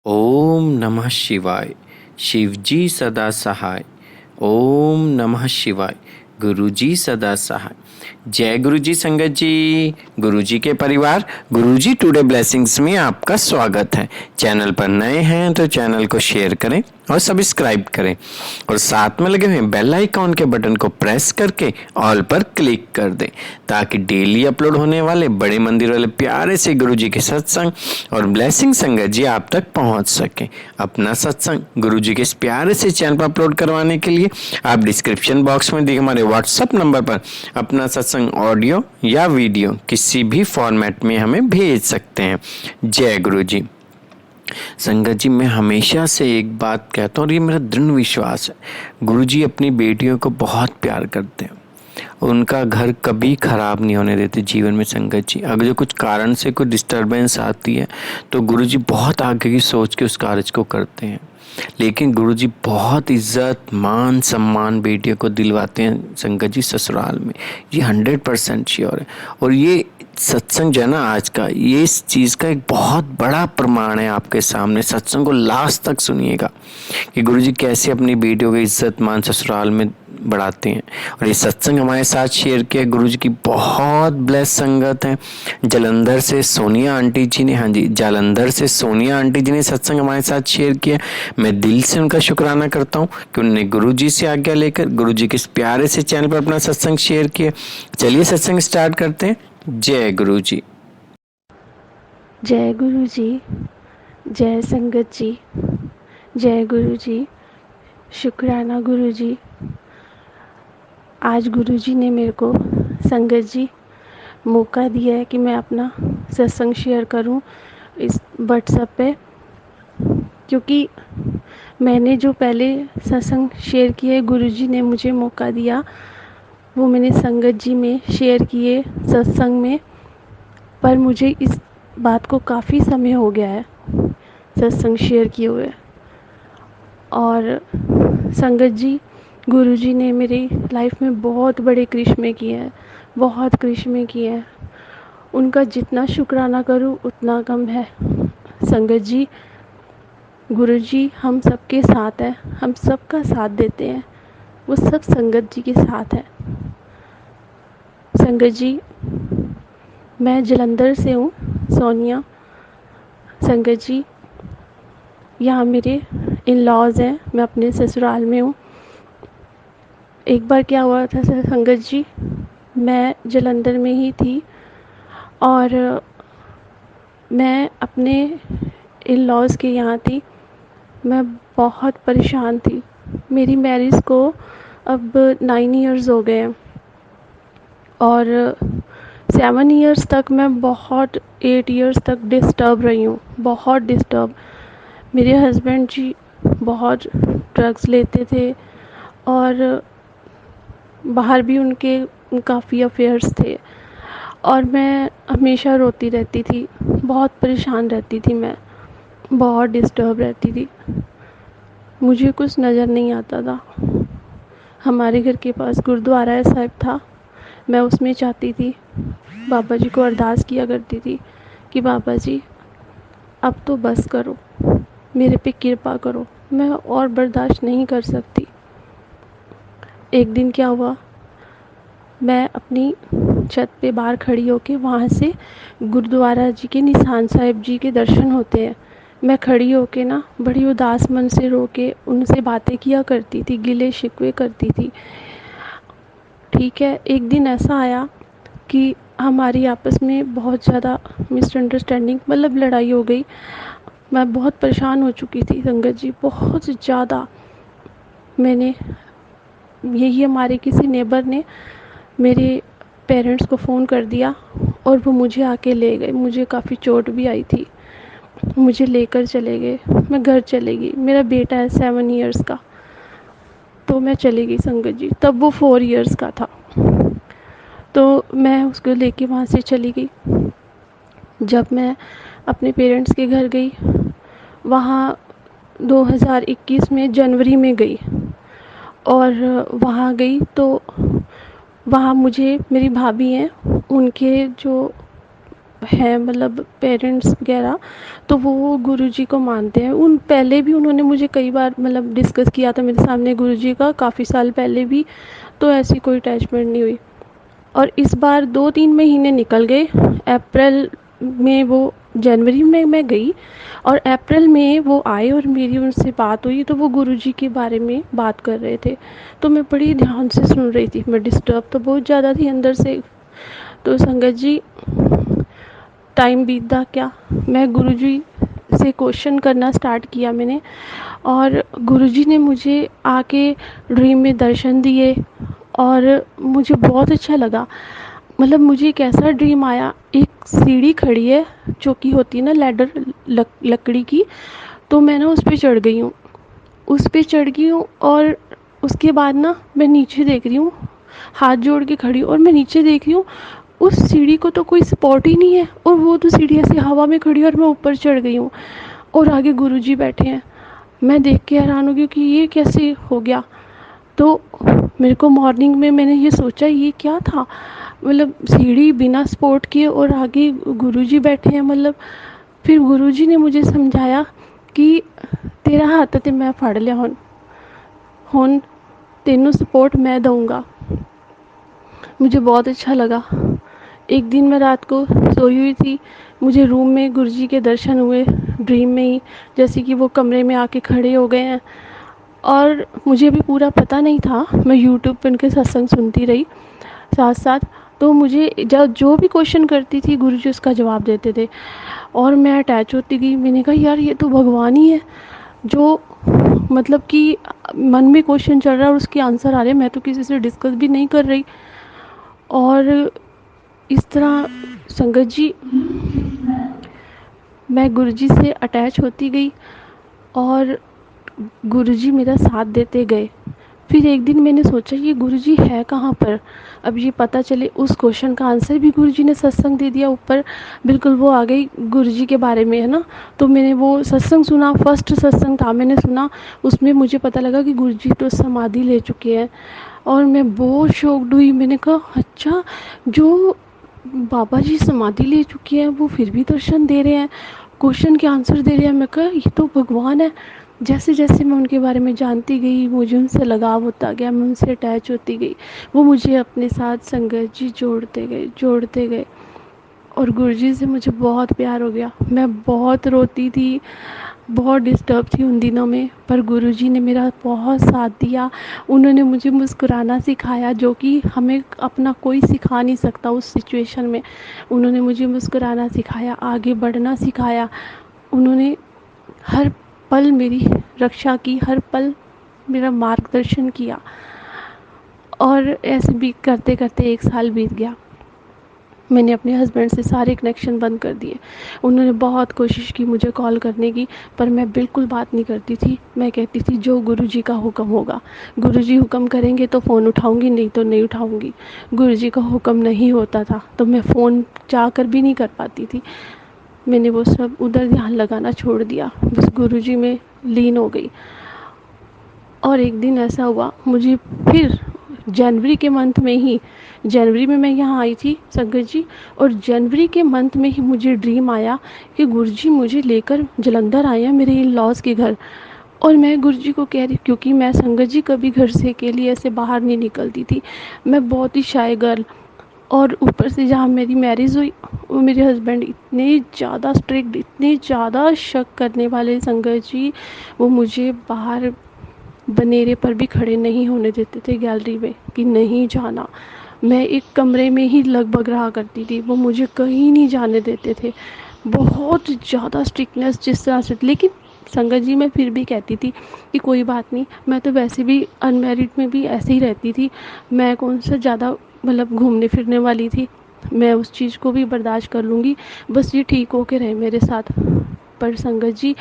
ओम नमः शिवाय। शिवजी सदा सहाय। ओम नमः शिवाय। गुरुजी सदा सहाय। जय गुरुजी संगत जी। गुरुजी के परिवार, गुरुजी टुडे ब्लेसिंग्स में आपका स्वागत है। चैनल पर नए हैं तो चैनल को शेयर करें और सब्सक्राइब करें और साथ में लगे हुए बेल आइकॉन के बटन को प्रेस करके ऑल पर क्लिक कर दें ताकि डेली अपलोड होने वाले बड़े मंदिर वाले प्यारे से गुरुजी के सत्संग और ब्लेसिंग संगत जी आप तक पहुंच सके। अपना सत्संग गुरुजी के इस प्यारे से चैनल पर अपलोड करवाने के लिए आप डिस्क्रिप्शन बॉक्स में दिए हमारे व्हाट्सएप नंबर पर अपना सत्संग ऑडियो या वीडियो किसी भी फॉर्मेट में हमें भेज सकते हैं। जय गुरुजी। संगत जी, मैं हमेशा से एक बात कहता हूँ और ये मेरा दृढ़ विश्वास है, गुरुजी अपनी बेटियों को बहुत प्यार करते हैं। उनका घर कभी खराब नहीं होने देते जीवन में। संगत जी, अगर जो कुछ कारण से कोई डिस्टरबेंस आती है तो गुरुजी बहुत आगे की सोच के उस कार्य को करते हैं। लेकिन गुरुजी बहुत इज्जत मान सम्मान बेटियों को दिलवाते हैं संगत जी ससुराल में। ये 100% श्योर है। और ये सत्संग जो है ना आज का, ये इस चीज़ का एक बहुत बड़ा प्रमाण है आपके सामने। सत्संग को लास्ट तक सुनिएगा कि गुरुजी कैसे अपनी बेटियों की इज्जत मान ससुराल में बढ़ाते हैं। और ये सत्संग हमारे साथ शेयर किया गुरुजी की बहुत ब्लेस संगत है। जालंधर से सोनिया आंटी जी ने, हाँ जी, जालंधर से सोनिया आंटी जी ने सत्संग हमारे साथ शेयर किया। मैं दिल से उनका शुक्राना करता हूँ कि उन्होंने गुरुजी से आज्ञा लेकर गुरुजी के इस प्यारे से चैनल पर अपना सत्संग शेयर किया। चलिए सत्संग स्टार्ट करते हैं। जय गुरुजी। जय गुरुजी। जय संगत जी। जय गुरुजी। शुक्राना गुरुजी। आज गुरुजी ने मेरे को संगत जी मौका दिया है कि मैं अपना सत्संग शेयर करूं इस व्हाट्सएप पे, क्योंकि मैंने जो पहले सत्संग शेयर किए गुरुजी ने मुझे मौका दिया वो मैंने संगत जी में शेयर किए सत्संग में। पर मुझे इस बात को काफ़ी समय हो गया है सत्संग शेयर किए हुए। और संगत जी, गुरुजी ने मेरी लाइफ में बहुत बड़े करिश्मे किए हैं, बहुत करिश्मे किए हैं। उनका जितना शुक्राना करूं उतना कम है। संगत जी, गुरुजी हम सबके साथ हैं, हम सबका साथ देते हैं, वो सब संगत जी के साथ है। संगत जी, मैं जालंधर से हूँ, सोनिया। संगत जी, यहाँ मेरे इन लॉज हैं, मैं अपने ससुराल में हूँ। एक बार क्या हुआ था संगत जी, मैं जालंधर में ही थी और मैं अपने इन लॉज के यहाँ थी। मैं बहुत परेशान थी। मेरी मैरिज को अब 9 इयर्स हो गए हैं और 7 इयर्स तक मैं बहुत 8 इयर्स तक डिस्टर्ब रही हूँ, बहुत डिस्टर्ब। मेरे हस्बैंड जी बहुत ड्रग्स लेते थे और बाहर भी उनके काफ़ी अफेयर्स थे और मैं हमेशा रोती रहती थी, बहुत परेशान रहती थी, मैं बहुत डिस्टर्ब रहती थी। मुझे कुछ नज़र नहीं आता था। हमारे घर के पास गुरुद्वारा साहिब था, मैं उसमें चाहती थी, बाबा जी को अरदास किया करती थी कि बाबा जी अब तो बस करो, मेरे पे कृपा करो, मैं और बर्दाश्त नहीं कर सकती। एक दिन क्या हुआ, मैं अपनी छत पे बाहर खड़ी होके, वहाँ से गुरुद्वारा जी के निशान साहिब जी के दर्शन होते हैं। मैं खड़ी होके ना बड़ी उदास मन से रो के उनसे बातें किया करती थी, गिले शिकवे करती थी। ठीक है, एक दिन ऐसा आया कि हमारी आपस में बहुत ज़्यादा मिसअंडरस्टैंडिंग, मतलब लड़ाई हो गई। मैं बहुत परेशान हो चुकी थी संगत जी, बहुत ज़्यादा। मैंने यही हमारे किसी नेबर ने मेरे पेरेंट्स को फ़ोन कर दिया और वो मुझे आके ले गए। मुझे काफ़ी चोट भी आई थी, मुझे लेकर चले गए। मैं घर चले गई, मेरा बेटा है 7 इयर्स का, तो मैं चली गई संगत जी। तब वो 4 इयर्स का था, तो मैं उसको लेके वहाँ से चली गई। जब मैं अपने पेरेंट्स के घर गई, वहाँ 2021 में जनवरी में गई और वहाँ गई तो वहाँ मुझे, मेरी भाभी हैं, उनके जो हैं मतलब पेरेंट्स वगैरह, तो वो गुरुजी को मानते हैं। उन पहले भी उन्होंने मुझे कई बार मतलब डिस्कस किया था मेरे सामने गुरुजी का, काफ़ी साल पहले भी, तो ऐसी कोई अटैचमेंट नहीं हुई। और इस बार 2-3 महीने निकल गए। अप्रैल में वो, जनवरी में मैं गई और अप्रैल में वो आए और मेरी उनसे बात हुई, तो वो गुरुजी के बारे में बात कर रहे थे। तो मैं बड़ी ध्यान से सुन रही थी, मैं डिस्टर्ब तो बहुत ज़्यादा थी अंदर से। तो संगत जी, टाइम बीतता क्या, मैं गुरुजी से क्वेश्चन करना स्टार्ट किया मैंने, और गुरुजी ने मुझे आके ड्रीम में दर्शन दिए और मुझे बहुत अच्छा लगा। मतलब मुझे एक ऐसा ड्रीम आया, एक सीढ़ी खड़ी है जो कि होती है ना लैडर, लकड़ी की, तो मैं ना उस पे चढ़ गई हूँ, उस पे चढ़ गई हूँ और उसके बाद ना मैं नीचे देख रही हूँ, हाथ जोड़ के खड़ी हूँ और मैं नीचे देख रही हूँ, उस सीढ़ी को तो कोई सपोर्ट ही नहीं है और वो तो सीढ़ी ऐसे हवा में खड़ी है और मैं ऊपर चढ़ गई हूँ और आगे गुरुजी बैठे हैं। मैं देख के हैरान हो गई कि ये कैसे हो गया। तो मेरे को मॉर्निंग में मैंने ये सोचा ये क्या था, मतलब सीढ़ी बिना सपोर्ट किए और आगे गुरुजी बैठे हैं मतलब। फिर गुरुजी ने मुझे समझाया कि तेरा हत्थ ते मैं फड़ लिया, हुन तेनू सपोर्ट मैं दूंगा। मुझे बहुत अच्छा लगा। एक दिन मैं रात को सोई हुई थी, मुझे रूम में गुरुजी के दर्शन हुए ड्रीम में ही, जैसे कि वो कमरे में आके खड़े हो गए हैं। और मुझे भी पूरा पता नहीं था, मैं यूट्यूब पे उनके सत्संग सुनती रही साथ साथ। तो मुझे जब जो भी क्वेश्चन करती थी गुरुजी उसका जवाब देते थे और मैं अटैच होती गई। मैंने कहा यार ये तो भगवान ही है, जो मतलब कि मन में क्वेश्चन चल रहा है और उसके आंसर आ रहे हैं, मैं तो किसी से डिस्कस भी नहीं कर रही। और इस तरह संगत जी, मैं गुरुजी से अटैच होती गई और गुरुजी मेरा साथ देते गए। फिर एक दिन मैंने सोचा ये गुरुजी है कहाँ पर, अब ये पता चले। उस क्वेश्चन का आंसर भी गुरुजी ने सत्संग दे दिया ऊपर, बिल्कुल वो आ गई गुरुजी के बारे में, है ना। तो मैंने वो सत्संग सुना, फर्स्ट सत्संग था मैंने सुना, उसमें मुझे पता लगा कि गुरुजी तो समाधि ले चुके हैं। और मैं बहुत शॉक्ड हुई, मैंने कहा अच्छा, जो बाबा जी समाधि ले चुके हैं वो फिर भी दर्शन दे रहे हैं, क्वेश्चन के आंसर दे रहे हैं। मैं कहा ये तो भगवान है। जैसे जैसे मैं उनके बारे में जानती गई, मुझे उनसे लगाव होता गया, मैं उनसे अटैच होती गई, वो मुझे अपने साथ संगत जी जोड़ते गए और गुरुजी से मुझे बहुत प्यार हो गया। मैं बहुत रोती थी, बहुत डिस्टर्ब थी उन दिनों में, पर गुरुजी ने मेरा बहुत साथ दिया। उन्होंने मुझे मुस्कुराना सिखाया, जो कि हमें अपना कोई सिखा नहीं सकता उस सिचुएशन में। उन्होंने मुझे मुस्कुराना सिखाया, आगे बढ़ना सिखाया। उन्होंने हर पल मेरी रक्षा की, हर पल मेरा मार्गदर्शन किया। और ऐसे भी करते करते 1 साल बीत गया। मैंने अपने हस्बैंड से सारे कनेक्शन बंद कर दिए। उन्होंने बहुत कोशिश की मुझे कॉल करने की, पर मैं बिल्कुल बात नहीं करती थी। मैं कहती थी जो गुरुजी का हुक्म होगा, गुरुजी हुक्म करेंगे तो फ़ोन उठाऊंगी, नहीं तो नहीं उठाऊंगी। गुरुजी का हुक्म नहीं होता था तो मैं फ़ोन चाह कर भी नहीं कर पाती थी। मैंने वो सब उधर ध्यान लगाना छोड़ दिया, बस गुरुजी में लीन हो गई। और एक दिन ऐसा हुआ, मुझे फिर जनवरी के मंथ में ही, जनवरी में मैं यहाँ आई थी संगत जी, और जनवरी के मंथ में ही मुझे ड्रीम आया कि गुरुजी मुझे लेकर जलंधर आए हैं मेरे इन लॉज के घर। और मैं गुरुजी को कह रही, क्योंकि मैं संगत जी कभी घर से के लिए ऐसे बाहर नहीं निकलती थी, मैं बहुत ही शाय गर्ल। और ऊपर से जहाँ मेरी मैरिज हुई, वो मेरे हस्बैंड इतने ज़्यादा स्ट्रिक्ट, इतने ज़्यादा शक करने वाले संगत जी, वो मुझे बाहर बनेरे पर भी खड़े नहीं होने देते थे गैलरी में, कि नहीं जाना। मैं एक कमरे में ही लगभग रहा करती थी, वो मुझे कहीं नहीं जाने देते थे। बहुत ज़्यादा स्ट्रिक्टनेस जिस तरह से, लेकिन संगत जी मैं फिर भी कहती थी कि कोई बात नहीं, मैं तो वैसे भी अनमैरिड में भी ऐसे ही रहती थी, मैं कौन सा ज़्यादा मतलब घूमने फिरने वाली थी, मैं उस चीज़ को भी बर्दाश्त कर लूँगी, बस ये ठीक हो के रहे मेरे साथ। पर संगत जी,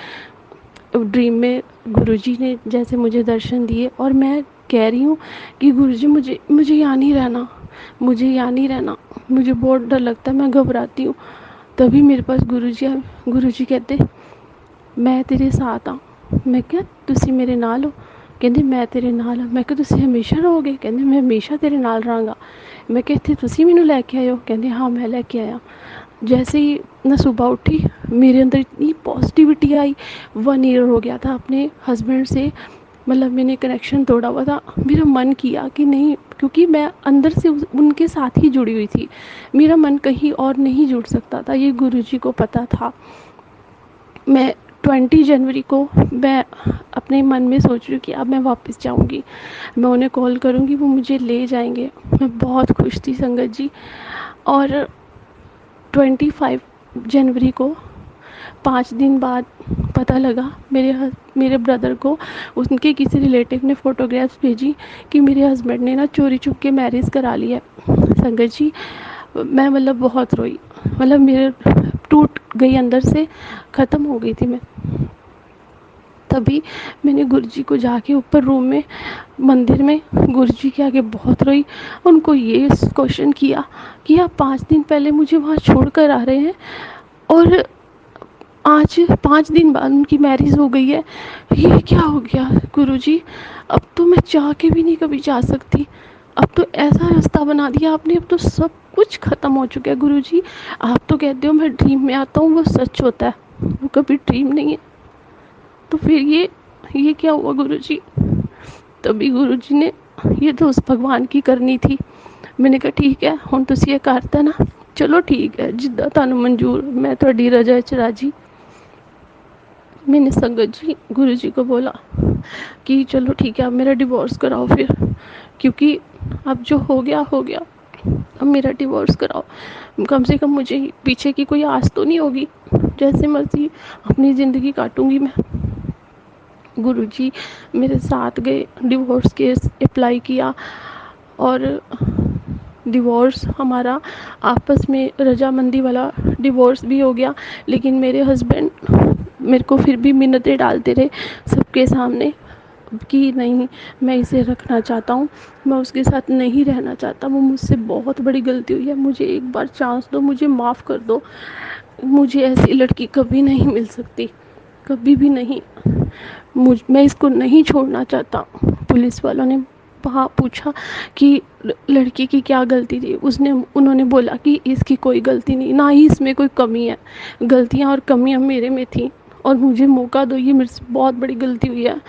ड्रीम में गुरुजी ने जैसे मुझे दर्शन दिए और मैं कह रही हूँ कि गुरुजी मुझे मुझे यहाँ नहीं रहना, मुझे यहाँ नहीं रहना, मुझे बहुत डर लगता है, मैं घबराती हूँ। तभी मेरे पास गुरुजी आए। गुरुजी कहते मैं तेरे साथ हाँ। मैं क्या तुसी मेरे नाल हो? कहते मैं तेरे नाल हाँ। मैं क्या तुसी हमेशा रहोगे? कहते मैं हमेशा तेरे नाल रहांगा। मैं क्या इत्थे तुसी मैनू लैके आए हो? कहते हाँ मैं लैके आया। जैसे ही मैं सुबह उठी, मेरे अंदर इतनी पॉजिटिविटी आई। 1 ईयर हो गया था अपने हस्बैंड से, मतलब मैंने कनेक्शन तोड़ा हुआ था। मेरा मन किया कि नहीं, क्योंकि मैं अंदर से उनके साथ ही जुड़ी हुई थी, मेरा मन कहीं और नहीं जुड़ सकता था, ये गुरुजी को पता था। मैं 20 जनवरी को मैं अपने मन में सोच रही हूँ कि अब मैं वापस जाऊँगी, मैं उन्हें कॉल करूँगी, वो मुझे ले जाएंगे। मैं बहुत खुश थी संगत जी। और 25 जनवरी को 5 दिन बाद पता लगा मेरे ब्रदर को, उनके किसी रिलेटिव ने फ़ोटोग्राफ्स भेजी कि मेरे हस्बैंड ने ना चोरी छुप के मैरिज करा ली है। संगत जी, मैं मतलब बहुत रोई, मतलब मेरे टूट गई अंदर से, ख़त्म हो गई थी मैं। तभी मैंने गुरुजी को जाके ऊपर रूम में, मंदिर में गुरुजी के आगे बहुत रोई। उनको ये क्वेश्चन किया कि आप 5 दिन पहले मुझे वहाँ छोड़ कर आ रहे हैं और आज 5 दिन बाद उनकी मैरिज हो गई है, ये क्या हो गया गुरुजी? अब तो मैं चाह के भी नहीं कभी जा सकती, अब तो ऐसा रास्ता बना दिया आपने, अब तो सब कुछ ख़त्म हो चुका है गुरुजी। आप तो कहते हो मैं ड्रीम में आता हूँ, वो सच होता है, वो कभी ड्रीम नहीं है। तो फिर ये क्या हुआ गुरुजी? तभी गुरुजी ने, ये तो उस भगवान की करनी थी। मैंने कहा ठीक है, हुण तुसीं ये करता ना, चलो ठीक है, जिद्दां तुहानूं मंजूर, मैं तुहाडी रज़ा च राजी। मैंने संगत जी गुरुजी को बोला कि चलो ठीक है, अब मेरा डिवोर्स कराओ फिर, क्योंकि अब जो हो गया, अब मेरा डिवोर्स कराओ। कम से कम मुझे पीछे की कोई आस तो नहीं होगी, जैसे मर्जी अपनी ज़िंदगी काटूंगी मैं। गुरुजी मेरे साथ गए, डिवोर्स केस अप्लाई किया और डिवोर्स हमारा आपस में रजामंदी वाला डिवोर्स भी हो गया। लेकिन मेरे हस्बैंड मेरे को फिर भी मिन्नतें डालते रहे सबके सामने कि नहीं, मैं इसे रखना चाहता हूँ, मैं उसके साथ नहीं रहना चाहता, वो मुझसे बहुत बड़ी गलती हुई है, मुझे एक बार चांस दो, मुझे माफ़ कर दो, मुझे ऐसी लड़की कभी नहीं मिल सकती, कभी भी नहीं, मैं इसको नहीं छोड़ना चाहता। पुलिस वालों ने वहाँ पूछा कि लड़की की क्या गलती थी, उन्होंने बोला कि इसकी कोई गलती नहीं, ना ही इसमें कोई कमी है, गलतियाँ और कमियाँ मेरे में थी और मुझे मौका दो, ये मेरे से बहुत बड़ी गलती हुई है।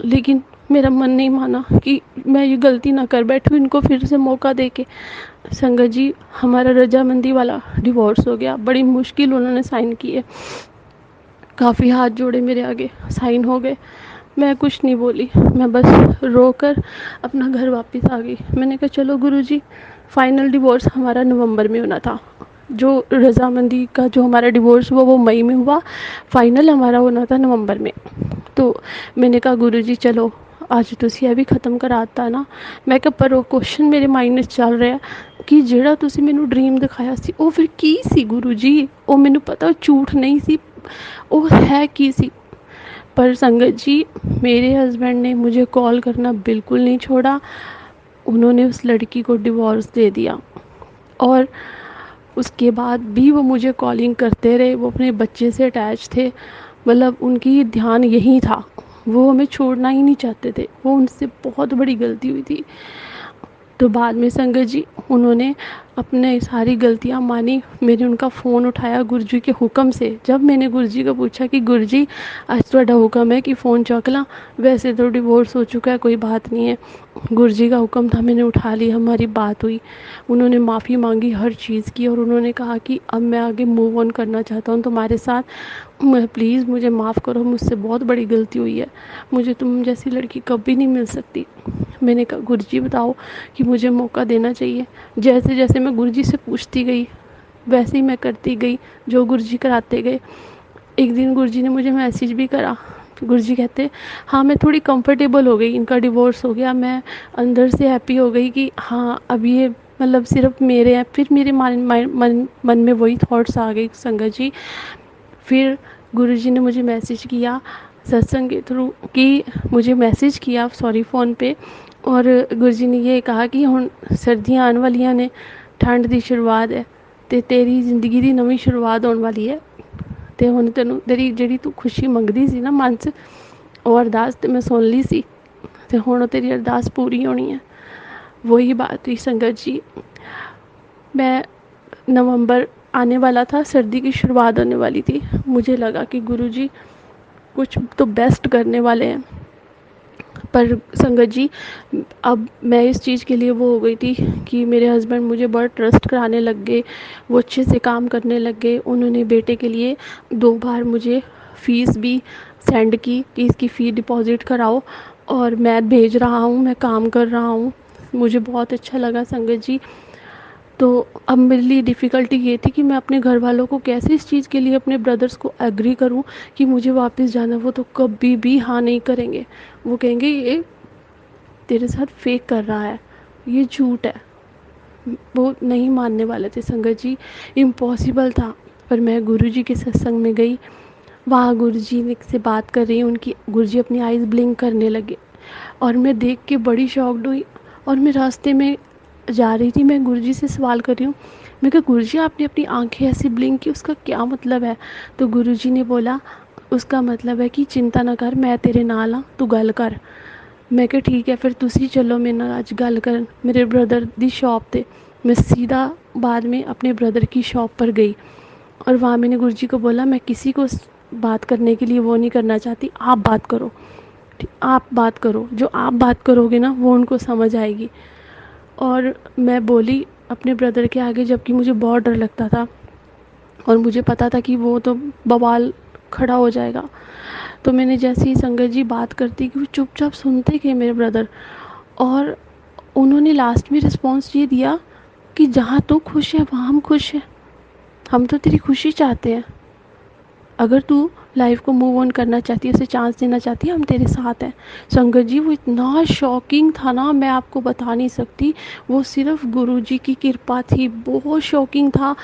लेकिन मेरा मन नहीं माना कि मैं ये गलती ना कर बैठूँ इनको फिर से मौका दे के। संगत जी, हमारा रजामंदी वाला डिवोर्स हो गया, बड़ी मुश्किल उन्होंने साइन किए, काफ़ी हाथ जोड़े मेरे आगे, साइन हो गए। मैं कुछ नहीं बोली, मैं बस रोकर अपना घर वापस आ गई। मैंने कहा चलो गुरुजी, फाइनल डिवोर्स हमारा नवंबर में होना था, जो रजामंदी का जो हमारा डिवोर्स हुआ वो मई में हुआ, फाइनल हमारा होना था नवंबर में। तो मैंने कहा गुरुजी चलो ਅੱਜ ਤੁਸੀਂ ਇਹ ਵੀ ख़त्म कराता ना। मैं कहा पर वो क्वेश्चन मेरे माइंड में चल रहा है कि ਜਿਹੜਾ ਤੁਸੀਂ ਮੈਨੂੰ ड्रीम दिखाया ਸੀ ਉਹ ਫਿਰ ਕੀ ਸੀ गुरु जी? ਉਹ ਮੈਨੂੰ पता ਉਹ ਝੂਠ नहीं सी, वो है की सी। पर संगत जी, मेरे हस्बैंड ने मुझे कॉल करना बिल्कुल नहीं छोड़ा, उन्होंने उस लड़की को डिवोर्स दे दिया और उसके बाद भी वो मुझे कॉलिंग करते रहे, वो अपने बच्चे से अटैच थे, मतलब उनकी ध्यान यही था, वो हमें छोड़ना ही नहीं चाहते थे, वो उनसे बहुत बड़ी गलती हुई थी। तो बाद में संगत जी उन्होंने अपने सारी गलतियां मानी, मैंने उनका फ़ोन उठाया गुरुजी के हुक्म से। जब मैंने गुरुजी को पूछा कि गुरुजी आज तुहाडा हुक्म है कि फ़ोन चुक ला, वैसे तो डिवोर्स हो चुका है, कोई बात नहीं है, गुरुजी का हुक्म था, मैंने उठा लिया, हमारी बात हुई, उन्होंने माफ़ी मांगी, हर चीज़ की, और उन्होंने कहा कि अब मैं आगे मूव ऑन करना चाहता हूँ तुम्हारे साथ, प्लीज़ मुझे माफ़ करो, मुझसे बहुत बड़ी गलती हुई है, मुझे तुम जैसी लड़की कभी नहीं मिल सकती। मैंने कहा गुरुजी बताओ कि मुझे मौका देना चाहिए। जैसे जैसे मैं गुरुजी से पूछती गई वैसे ही मैं करती गई, जो गुरुजी कराते गए। एक दिन गुरुजी ने मुझे मैसेज भी करा, गुरुजी कहते हाँ मैं थोड़ी कंफर्टेबल हो गई, इनका डिवोर्स हो गया, मैं अंदर से हैप्पी हो गई कि हाँ अब ये मतलब सिर्फ मेरे हैं। फिर मेरे मन में वही थॉट्स आ गए संगत जी। फिर गुरुजी ने मुझे मैसेज किया सत्संग के थ्रू, कि मुझे मैसेज किया सॉरी फ़ोन पे, और गुरुजी ने ये कहा कि हुण सर्दियां आने वालियां ने, ठंड की शुरुआत है, तो तेरी जिंदगी की नवी शुरुआत होने वाली है, तो हुण तेनू तेरी जिहड़ी तू खुशी मंगदी सी ना मन च, वो अरदास तो मैं सुन ली सी, तो हुण तेरी अरदास पूरी होनी है। वही बात हुई संगत जी। मैं नवंबर आने वाला था, सर्दी की शुरुआत होने वाली थी। मुझे लगा कि गुरुजी कुछ तो बेस्ट करने वाले हैं, पर संगत जी अब मैं इस चीज़ के लिए वो हो गई थी कि मेरे हस्बैंड मुझे बड़ा ट्रस्ट कराने लग गए, वो अच्छे से काम करने लग गए। उन्होंने बेटे के लिए 2 बार मुझे फ़ीस भी सेंड की कि इसकी फ़ी डिपॉज़िट कराओ, और मैं भेज रहा हूँ, मैं काम कर रहा हूँ। मुझे बहुत अच्छा लगा संगत जी। तो अब मेरे लिए डिफ़िकल्टी ये थी कि मैं अपने घर वालों को कैसे इस चीज़ के लिए, अपने ब्रदर्स को एग्री करूँ कि मुझे वापस जाना। वो तो कभी भी हाँ नहीं करेंगे। वो कहेंगे ये तेरे साथ फेक कर रहा है, ये झूठ है। वो नहीं मानने वाले थे संगत जी, इम्पॉसिबल था। पर मैं गुरुजी के सत्संग में गई, वहाँ गुरुजी ने से बात कर रही हूँ, उनकी गुरुजी अपनी आइज़ ब्लिंक करने लगे और मैं देख के बड़ी शॉक्ड हुई। और मैं रास्ते में जा रही थी, मैं गुरुजी से सवाल कर रही हूँ, मैं कहा गुरुजी आपने अपनी आंखें ऐसे ब्लिंक की, उसका क्या मतलब है? तो गुरुजी ने बोला उसका मतलब है कि चिंता ना कर, मैं तेरे नाल हाँ, तू गल कर। मैं कहा ठीक है, फिर तुसी चलो मेरे नाल अज गल करन। मेरे ब्रदर दी शॉप ते मैं सीधा बाद में अपने ब्रदर की शॉप पर गई और वहाँ मैंने गुरुजी को बोला मैं किसी को बात करने के लिए वो नहीं करना चाहती, आप बात करो, आप बात करो, जो आप बात करोगे ना वो उनको समझ आएगी। और मैं बोली अपने ब्रदर के आगे, जबकि मुझे बहुत डर लगता था और मुझे पता था कि वो तो बवाल खड़ा हो जाएगा। तो मैंने जैसे ही संगत जी बात करती कि वो चुपचाप सुनते गए मेरे ब्रदर, और उन्होंने लास्ट में रिस्पॉन्स ये दिया कि जहाँ तू खुश है वहाँ हम खुश हैं, हम तो तेरी खुशी चाहते हैं, अगर तू लाइफ को मूव ऑन करना चाहती है, उसे चांस देना चाहती है, हम तेरे साथ हैं। संगत जी वो इतना शॉकिंग था ना, मैं आपको बता नहीं सकती। वो सिर्फ गुरुजी की कृपा थी, बहुत शॉकिंग था।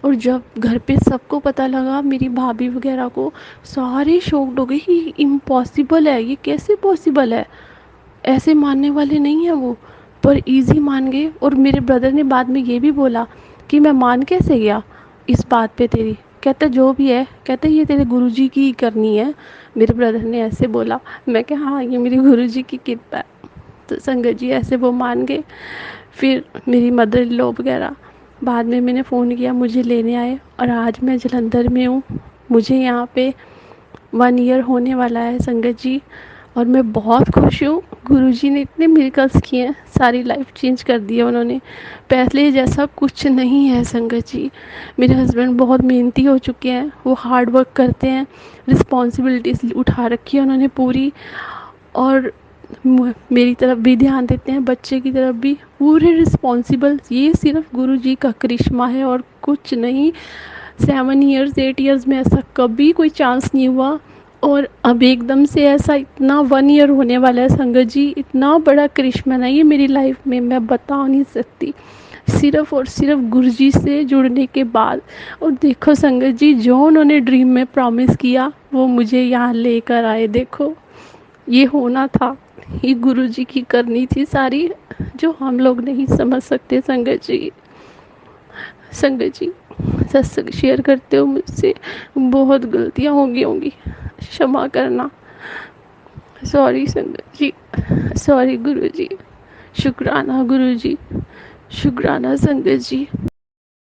और जब घर पे सबको पता लगा, मेरी भाभी वगैरह को, सारे शॉक्ड हो गए कि इम्पॉसिबल है, ये कैसे पॉसिबल है, ऐसे मानने वाले नहीं हैं वो, पर इजी मान गए। और मेरे ब्रदर ने बाद में ये भी बोला कि मैं मान कैसे गया इस बात पे तेरी, कहता जो भी है, कहता ये तेरे गुरुजी की करनी है। मेरे ब्रदर ने ऐसे बोला, मैं कहा हाँ ये मेरे गुरुजी की कृपा है। तो संगत जी ऐसे वो मान गए। फिर मेरी मदर इन लॉ वगैरह, बाद में मैंने फ़ोन किया, मुझे लेने आए और आज मैं जलंधर में हूँ। मुझे यहाँ पे 1 ईयर होने वाला है संगत जी, और मैं बहुत खुश हूँ। गुरुजी ने इतने मिरेकल्स किए हैं, सारी लाइफ चेंज कर दी है उन्होंने। पहले जैसा कुछ नहीं है संगत जी। मेरे हस्बैंड बहुत मेहनती हो चुके हैं, वो हार्ड वर्क करते हैं, रिस्पॉन्सिबिलिटीज़ उठा रखी है उन्होंने पूरी, और मेरी तरफ भी ध्यान देते हैं, बच्चे की तरफ भी पूरे रिस्पॉन्सिबल। ये सिर्फ गुरुजी का करिश्मा है और कुछ नहीं। 7 ईयर्स 8 ईयर्स में ऐसा कभी कोई चांस नहीं हुआ, और अब एकदम से ऐसा इतना 1 ईयर होने वाला है संगत जी, इतना बड़ा करिश्मा है ये मेरी लाइफ में, मैं बता नहीं सकती। सिर्फ और सिर्फ गुरुजी से जुड़ने के बाद। और देखो संगत जी, जो उन्होंने ड्रीम में प्रॉमिस किया वो मुझे यहाँ लेकर आए। देखो ये होना था, ये गुरुजी की करनी थी सारी, जो हम लोग नहीं समझ सकते संगत जी। संगत जी सत्संग शेयर करते हो मुझसे बहुत गलतियाँ हो गई होंगी, क्षमा करना। सॉरी संगत जी, सॉरी गुरुजी। शुक्राना गुरुजी, शुक्राना संगत जी।